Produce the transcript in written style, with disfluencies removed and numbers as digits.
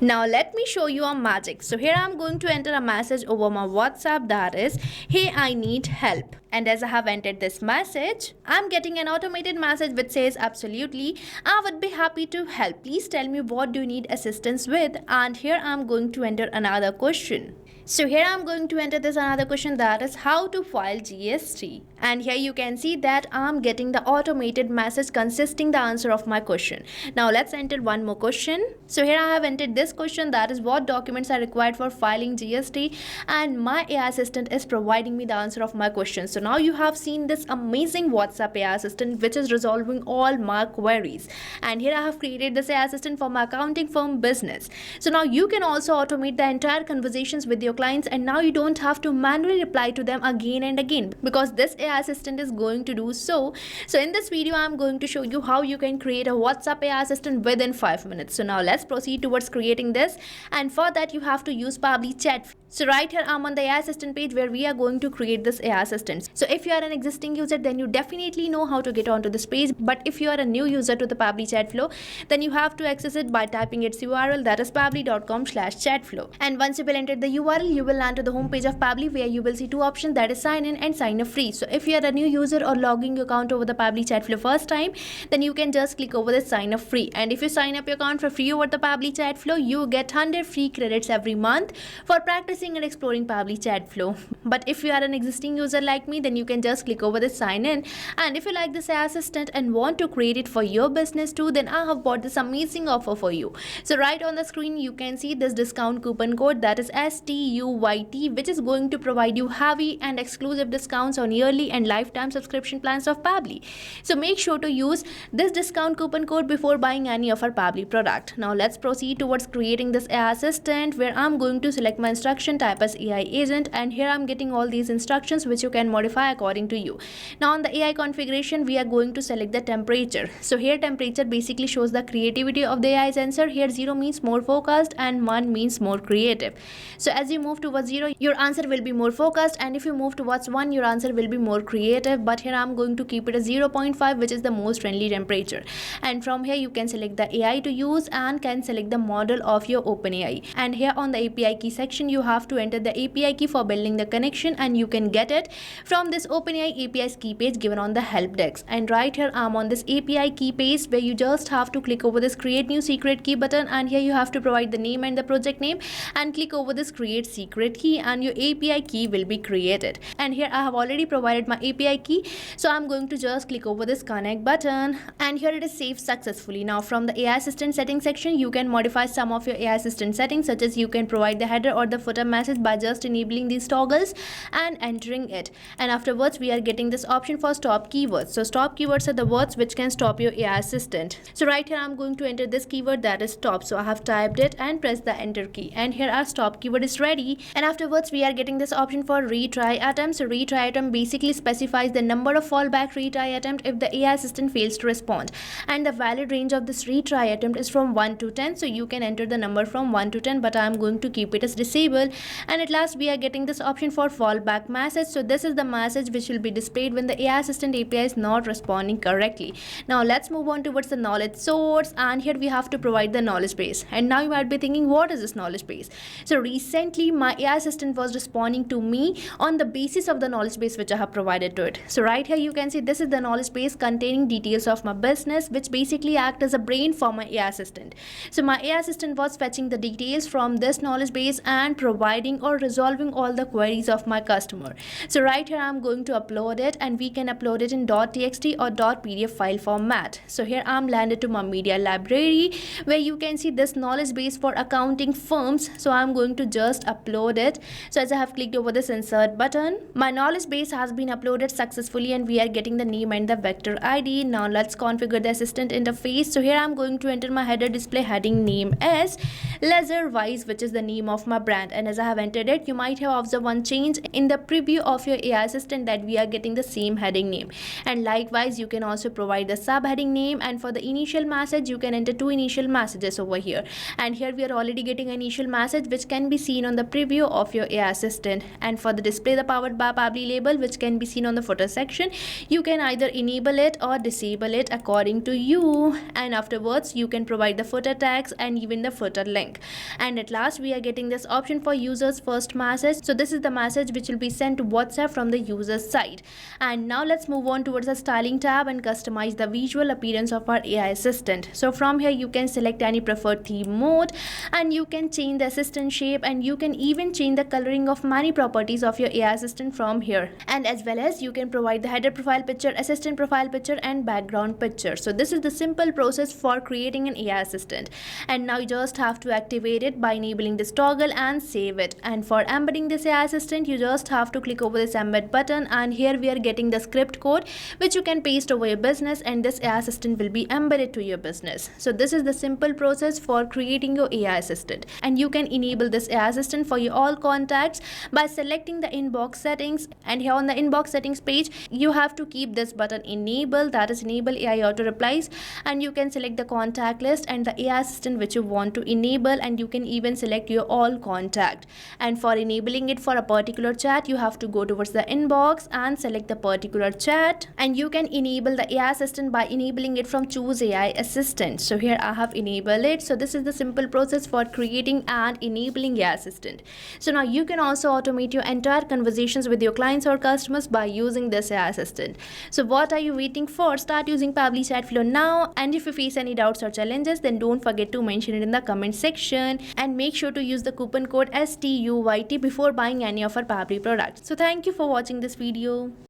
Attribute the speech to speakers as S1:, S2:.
S1: Now let me show you a magic. So here I'm going to enter a message over my WhatsApp that is, hey, I need help. And as I have entered this message, I'm getting an automated message which says, absolutely, I would be happy to help. Please tell me what do you need assistance with. And here I'm going to enter another question. So here I'm going to enter this another question that is how to file GST. And here you can see that I'm getting the automated message consisting the answer of my question. Now let's enter one more question. So here I have entered this question that is what documents are required for filing GST, and my AI assistant is providing me the answer of my question. So now you have seen this amazing WhatsApp AI assistant which is resolving all my queries. And here I have created this AI assistant for my accounting firm business. So now you can also automate the entire conversations with your clients, and now you don't have to manually reply to them again and again because this AI assistant is going to do so. So in this video I'm going to show you how you can create a WhatsApp AI assistant within 5 minutes. So now let's proceed towards creating this, and for that you have to use Pabbly Chatflow. So right here I'm on the AI assistant page where we are going to create this AI assistant. So if you are an existing user, then you definitely know how to get onto this page, but if you are a new user to the Pabbly Chatflow, then you have to access it by typing its URL, that is pabbly.com/chatflow. And once you will enter the URL, you will land to the home page of Pabbly where you will see two options, that is sign in and sign up free. So if you are a new user or logging your account over the Pabbly Chatflow first time, then you can just click over this sign up free. And if you sign up your account for free over the Pabbly Chatflow, you get 100 free credits every month for practicing and exploring Pabbly Chatflow. But if you are an existing user like me, then you can just click over this sign in. And if you like this AI assistant and want to create it for your business too, then I have bought this amazing offer for you. So right on the screen you can see this discount coupon code, that is STUYT, which is going to provide you heavy and exclusive discounts on yearly and lifetime subscription plans of Pabbly. So make sure to use this discount coupon code before buying any of our Pabbly product. Now let's proceed towards creating this AI assistant where I'm going to select my instruction type as AI agent, and here I'm getting all these instructions which you can modify according to you. Now on the AI configuration we are going to select the temperature. So here temperature basically shows the creativity of the AI's answer. Here 0 means more focused and 1 means more creative. So as you move towards 0, your answer will be more focused, and if you move towards 1, your answer will be more creative. But here I'm going to keep it as 0.5, which is the most friendly temperature. And from here you can select the AI to use and can select the model of your OpenAI. And here on the API key section you have to enter the API key for building the connection, and you can get it from this OpenAI API's key page given on the help desk. And right here I'm on this API key page where you just have to click over this create new secret key button, and here you have to provide the name and the project name and click over this create secret key, and your API key will be created. And here I have already provided my API key, so I'm going to just click over this connect button, and here it is saved successfully. Now from the AI assistant settings section you can modify some of your AI assistant settings, such as you can provide the header or the footer message by just enabling these toggles and entering it. And afterwards we are getting this option for stop keywords. So stop keywords are the words which can stop your AI assistant. So right here I'm going to enter this keyword, that is stop. So I have typed it and pressed the enter key, and here our stop keyword is ready. And afterwards we are getting this option for retry attempt. So retry attempt basically specifies the number of fallback retry attempt if the AI assistant fails to respond, and the valid range of this retry attempt is from 1 to 10. So you can enter the number from 1 to 10, but I am going to keep it as disabled. And at last we are getting this option for fallback message. So this is the message which will be displayed when the AI assistant API is not responding correctly. Now let's move on towards the knowledge source, and here we have to provide the knowledge base. And now you might be thinking, what is this knowledge base? So recently my AI assistant was responding to me on the basis of the knowledge base which I have provided to it. So right here you can see this is the knowledge base containing details of my business, which basically act as a brain for my AI assistant. So my AI assistant was fetching the details from this knowledge base and providing or resolving all the queries of my customer. So right here I'm going to upload it, and we can upload it in .txt or .pdf file format. So here I'm landed to my media library where you can see this knowledge base for accounting firms. So I'm going to just upload it. So as I have clicked over this insert button, my knowledge base has been uploaded successfully, and we are getting the name and the vector ID. Now let's configure the assistant interface. So here I'm going to enter my header display heading name as Laserwise, which is the name of my brand. And as I have entered it, you might have observed one change in the preview of your AI assistant, that we are getting the same heading name. And likewise you can also provide the subheading name, and for the initial message you can enter 2 initial messages over here. And here we are already getting an initial message which can be seen on the preview of your AI assistant. And for the display the powered by Pabbly label, which can be seen on the footer section, you can either enable it or disable it according to you. And afterwards you can provide the footer tags and even the footer link. link. And at last we are getting this option for users first message. So this is the message which will be sent to WhatsApp from the user's side. And now let's move on towards the styling tab and customize the visual appearance of our AI assistant. So from here you can select any preferred theme mode, and you can change the assistant shape, and you can even change the coloring of many properties of your AI assistant from here. And as well as you can provide the header profile picture, assistant profile picture, and background picture. So this is the simple process for creating an AI assistant. And now you just have to activate it by enabling this toggle and save it. And for embedding this AI assistant, you just have to click over this embed button, and here we are getting the script code which you can paste over your business, and this AI assistant will be embedded to your business. So this is the simple process for creating your AI assistant. And you can enable this AI assistant for your all contacts by selecting the inbox settings. And here on the inbox settings page, you have to keep this button enabled, that is enable AI auto replies, and you can select the contact list and the AI assistant which you want to enable, and you can even select your all contact. And for enabling it for a particular chat, you have to go towards the inbox and select the particular chat, and you can enable the AI assistant by enabling it from choose AI assistant. So here I have enabled it. So this is the simple process for creating and enabling AI assistant. So now you can also automate your entire conversations with your clients or customers by using this AI assistant. So what are you waiting for? Start using Pabbly Chatflow now. And if you face any doubts or challenges, then don't forget to mention it in the comment section, and make sure to use the coupon code STUYT before buying any of our Pabbly products. So thank you for watching this video.